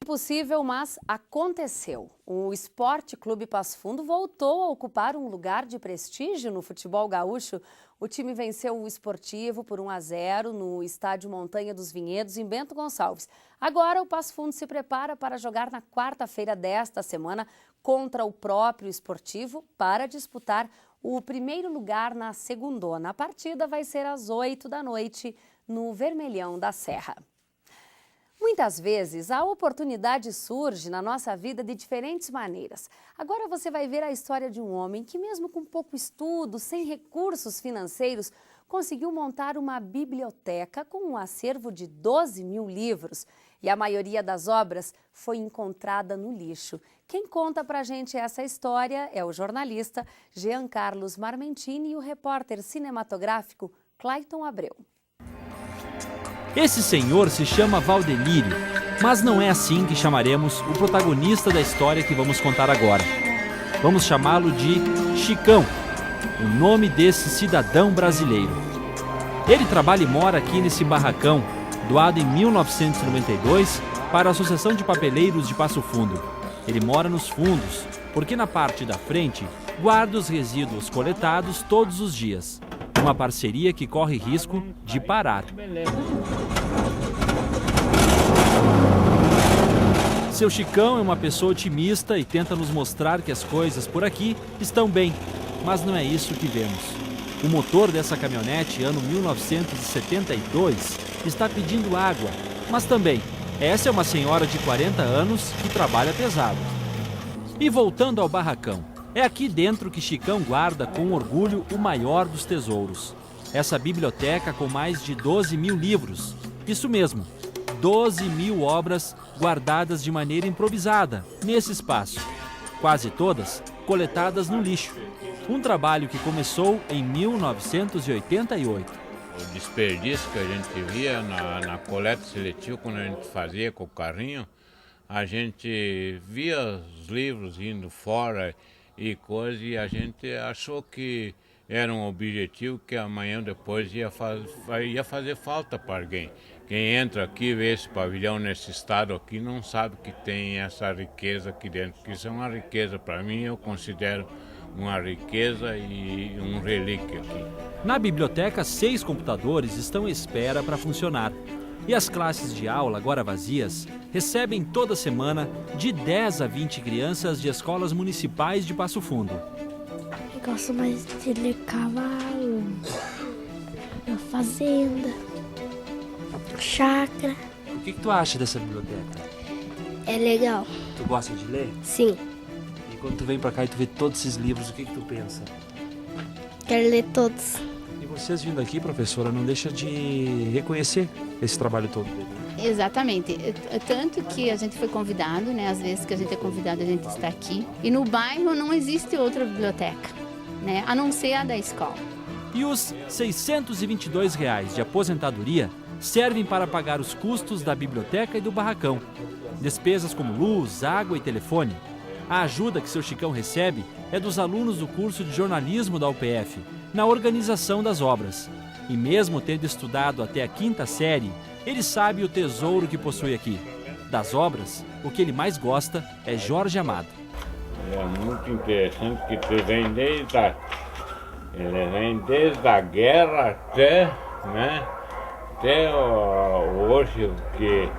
impossível, mas aconteceu. O Esporte Clube Passo Fundo voltou a ocupar um lugar de prestígio no futebol gaúcho. O time venceu o Esportivo por 1-0 no estádio Montanha dos Vinhedos, em Bento Gonçalves. Agora o Passo Fundo se prepara para jogar na quarta-feira desta semana contra o próprio Esportivo para disputar o primeiro lugar na segundona. A partida vai ser às 8 da noite no Vermelhão da Serra. Muitas vezes a oportunidade surge na nossa vida de diferentes maneiras. Agora você vai ver a história de um homem que, mesmo com pouco estudo, sem recursos financeiros, conseguiu montar uma biblioteca com um acervo de 12 mil livros. E a maioria das obras foi encontrada no lixo. Quem conta pra gente essa história é o jornalista Jean Carlos Marmentini e o repórter cinematográfico Clayton Abreu. Esse senhor se chama Valdelírio, mas não é assim que chamaremos o protagonista da história que vamos contar agora. Vamos chamá-lo de Chicão, o nome desse cidadão brasileiro. Ele trabalha e mora aqui nesse barracão, doado em 1992 para a Associação de Papeleiros de Passo Fundo. Ele mora nos fundos, porque na parte da frente guarda os resíduos coletados todos os dias. Uma parceria que corre risco de parar. Seu Chicão é uma pessoa otimista e tenta nos mostrar que as coisas por aqui estão bem, mas não é isso que vemos. O motor dessa caminhonete, ano 1972, está pedindo água, mas também, essa é uma senhora de 40 anos que trabalha pesado. E voltando ao barracão, é aqui dentro que Chicão guarda com orgulho o maior dos tesouros. Essa biblioteca com mais de 12 mil livros. Isso mesmo, 12 mil obras guardadas de maneira improvisada nesse espaço. Quase todas coletadas no lixo. Um trabalho que começou em 1988. O desperdício que a gente via na coleta seletiva, quando a gente fazia com o carrinho, a gente via os livros indo fora e coisa, e a gente achou que era um objetivo que amanhã ou depois ia fazer falta para alguém. Quem entra aqui, vê esse pavilhão nesse estado aqui, não sabe que tem essa riqueza aqui dentro, que isso é uma riqueza. Para mim, eu considero uma riqueza e um relíquio aqui. Na biblioteca, 6 computadores estão à espera para funcionar. E as classes de aula, agora vazias, recebem toda semana de 10 a 20 crianças de escolas municipais de Passo Fundo. Eu gosto mais de ler cavalo, a fazenda, chácara. O que tu acha dessa biblioteca? É legal. Tu gosta de ler? Sim. E quando tu vem pra cá e tu vê todos esses livros, o que tu pensa? Quero ler todos. E vocês vindo aqui, professora, não deixa de reconhecer esse trabalho todo dele? Exatamente. Tanto que a gente foi convidado, né? Às vezes que a gente é convidado, a gente está aqui. E no bairro não existe outra biblioteca, né? A não ser a da escola. E os R$ 622 de aposentadoria servem para pagar os custos da biblioteca e do barracão. Despesas como luz, água e telefone. A ajuda que seu Chicão recebe é dos alunos do curso de jornalismo da UPF, na organização das obras. E mesmo tendo estudado até a 5ª série, ele sabe o tesouro que possui aqui. Das obras, o que ele mais gosta é Jorge Amado. É muito interessante que ele vem desde a guerra até, né, até hoje que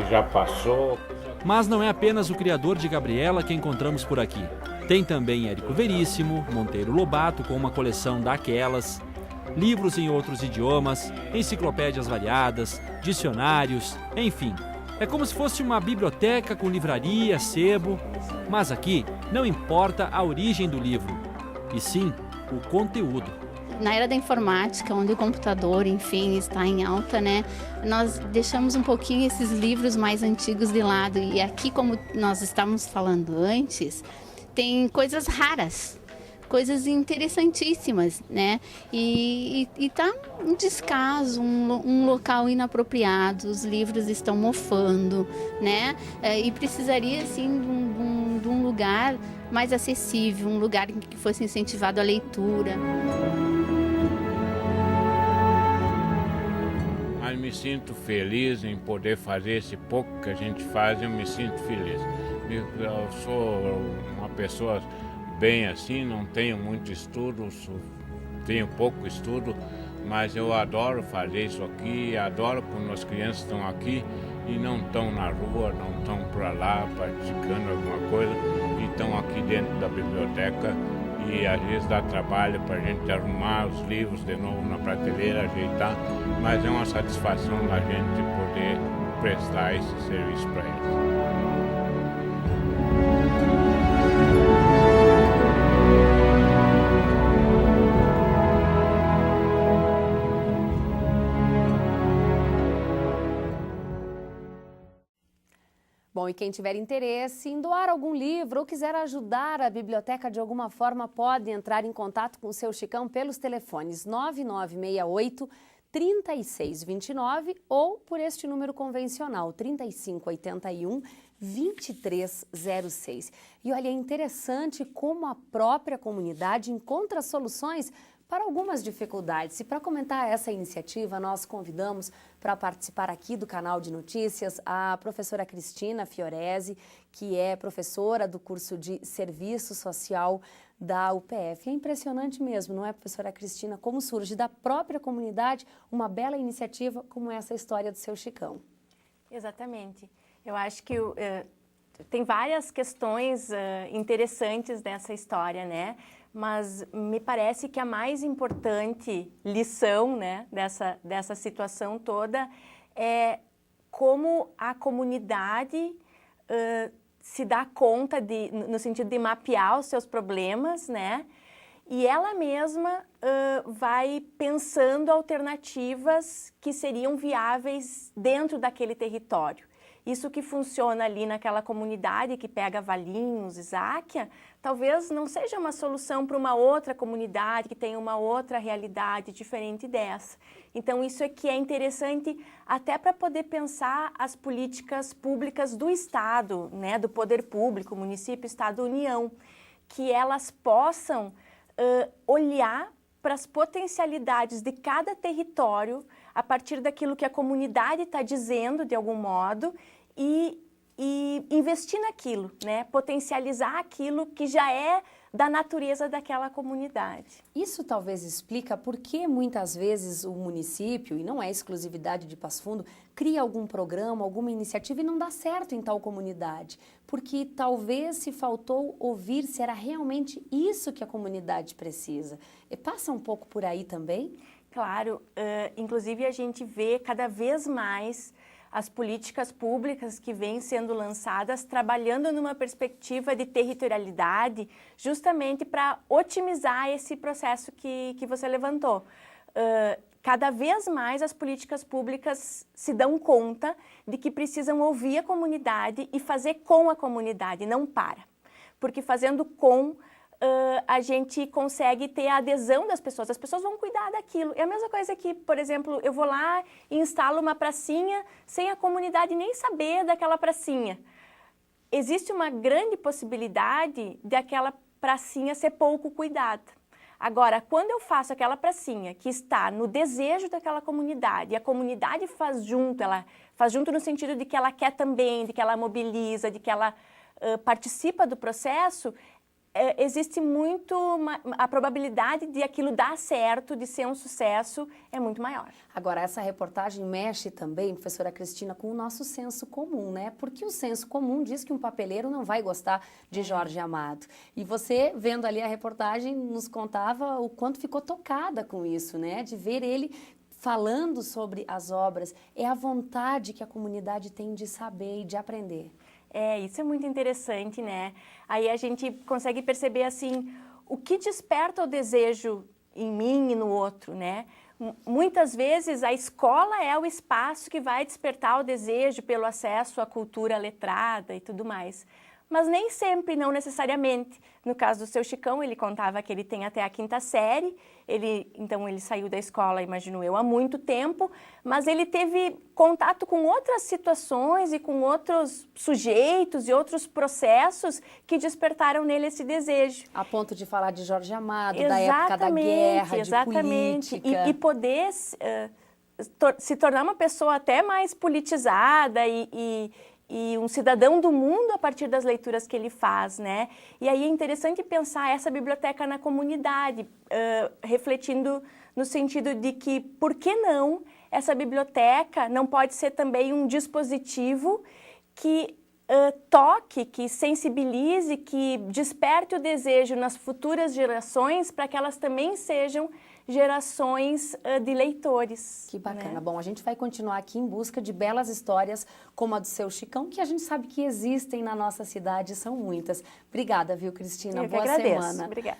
já passou. Mas não é apenas o criador de Gabriela que encontramos por aqui. Tem também Érico Veríssimo, Monteiro Lobato com uma coleção daquelas, livros em outros idiomas, enciclopédias variadas, dicionários, enfim. É como se fosse uma biblioteca com livraria, sebo. Mas aqui não importa a origem do livro, e sim o conteúdo. Na era da informática, onde o computador, enfim, está em alta, né? Nós deixamos um pouquinho esses livros mais antigos de lado. E aqui, como nós estávamos falando antes, tem coisas raras, coisas interessantíssimas, né? E tá um descaso, um local inapropriado, os livros estão mofando, né? E precisaria, assim, de um lugar mais acessível, um lugar em que fosse incentivado a leitura. Mas me sinto feliz em poder fazer esse pouco que a gente faz, eu me sinto feliz. Eu sou uma pessoa bem assim, não tenho muito estudo, tenho pouco estudo, mas eu adoro fazer isso aqui, adoro quando as crianças estão aqui e não estão na rua, não estão para lá praticando alguma coisa, e estão aqui dentro da biblioteca, e às vezes dá trabalho para a gente arrumar os livros de novo na prateleira, ajeitar, mas é uma satisfação da gente poder prestar esse serviço para eles. Bom, e quem tiver interesse em doar algum livro ou quiser ajudar a biblioteca de alguma forma, pode entrar em contato com o seu Chicão pelos telefones 9968 3629 ou por este número convencional 3581 2306. E olha, é interessante como a própria comunidade encontra soluções para algumas dificuldades. E para comentar essa iniciativa, nós convidamos para participar aqui do canal de notícias a professora Cristina Fiorese, que é professora do curso de Serviço Social da UPF. É impressionante mesmo, não é, professora Cristina, como surge da própria comunidade uma bela iniciativa como essa história do seu Chicão. Exatamente. Eu acho que tem várias questões interessantes nessa história, né? Mas me parece que a mais importante lição, né, dessa situação toda é como a comunidade se dá conta, no sentido de mapear os seus problemas, né, e ela mesma vai pensando alternativas que seriam viáveis dentro daquele território. Isso que funciona ali naquela comunidade que pega Valinhos, Isáquia, talvez não seja uma solução para uma outra comunidade que tem uma outra realidade diferente dessa. Então, isso é que é interessante até para poder pensar as políticas públicas do Estado, né, do poder público, município, Estado, União, que elas possam olhar para as potencialidades de cada território a partir daquilo que a comunidade está dizendo, de algum modo, e investir naquilo, né? Potencializar aquilo que já é da natureza daquela comunidade. Isso talvez explica por que muitas vezes o município, e não é exclusividade de Passo Fundo, cria algum programa, alguma iniciativa e não dá certo em tal comunidade. Porque talvez se faltou ouvir se era realmente isso que a comunidade precisa. E passa um pouco por aí também? Claro, inclusive a gente vê cada vez mais as políticas públicas que vêm sendo lançadas trabalhando numa perspectiva de territorialidade, justamente para otimizar esse processo que você levantou. Cada vez mais as políticas públicas se dão conta de que precisam ouvir a comunidade e fazer com a comunidade, não para. Porque fazendo com, a gente consegue ter a adesão das pessoas vão cuidar daquilo. É a mesma coisa que, por exemplo, eu vou lá e instalo uma pracinha sem a comunidade nem saber daquela pracinha. Existe uma grande possibilidade de aquela pracinha ser pouco cuidada. Agora, quando eu faço aquela pracinha que está no desejo daquela comunidade, e a comunidade faz junto, ela faz junto no sentido de que ela quer também, de que ela mobiliza, de que ela participa do processo, existe muito, a probabilidade de aquilo dar certo, de ser um sucesso, é muito maior. Agora, essa reportagem mexe também, professora Cristina, com o nosso senso comum, né? Porque o senso comum diz que um papeleiro não vai gostar de Jorge Amado. E você, vendo ali a reportagem, nos contava o quanto ficou tocada com isso, né? De ver ele falando sobre as obras. É a vontade que a comunidade tem de saber e de aprender. Isso é muito interessante, né? Aí a gente consegue perceber, assim, o que desperta o desejo em mim e no outro, né? Muitas vezes a escola é o espaço que vai despertar o desejo pelo acesso à cultura letrada e tudo mais. Mas nem sempre, não necessariamente. No caso do seu Chicão, ele contava que ele tem até a 5ª série, então ele saiu da escola, imagino eu, há muito tempo, mas ele teve contato com outras situações e com outros sujeitos e outros processos que despertaram nele esse desejo. A ponto de falar de Jorge Amado, da época da guerra, de política. E poder se tornar uma pessoa até mais politizada e um cidadão do mundo a partir das leituras que ele faz, né? E aí é interessante pensar essa biblioteca na comunidade, refletindo no sentido de que, por que não, essa biblioteca não pode ser também um dispositivo que toque, que sensibilize, que desperte o desejo nas futuras gerações para que elas também sejam gerações de leitores. Que bacana. Né? Bom, a gente vai continuar aqui em busca de belas histórias como a do seu Chicão, que a gente sabe que existem na nossa cidade, são muitas. Obrigada, viu, Cristina? Eu que Boa agradeço. semana. Obrigada.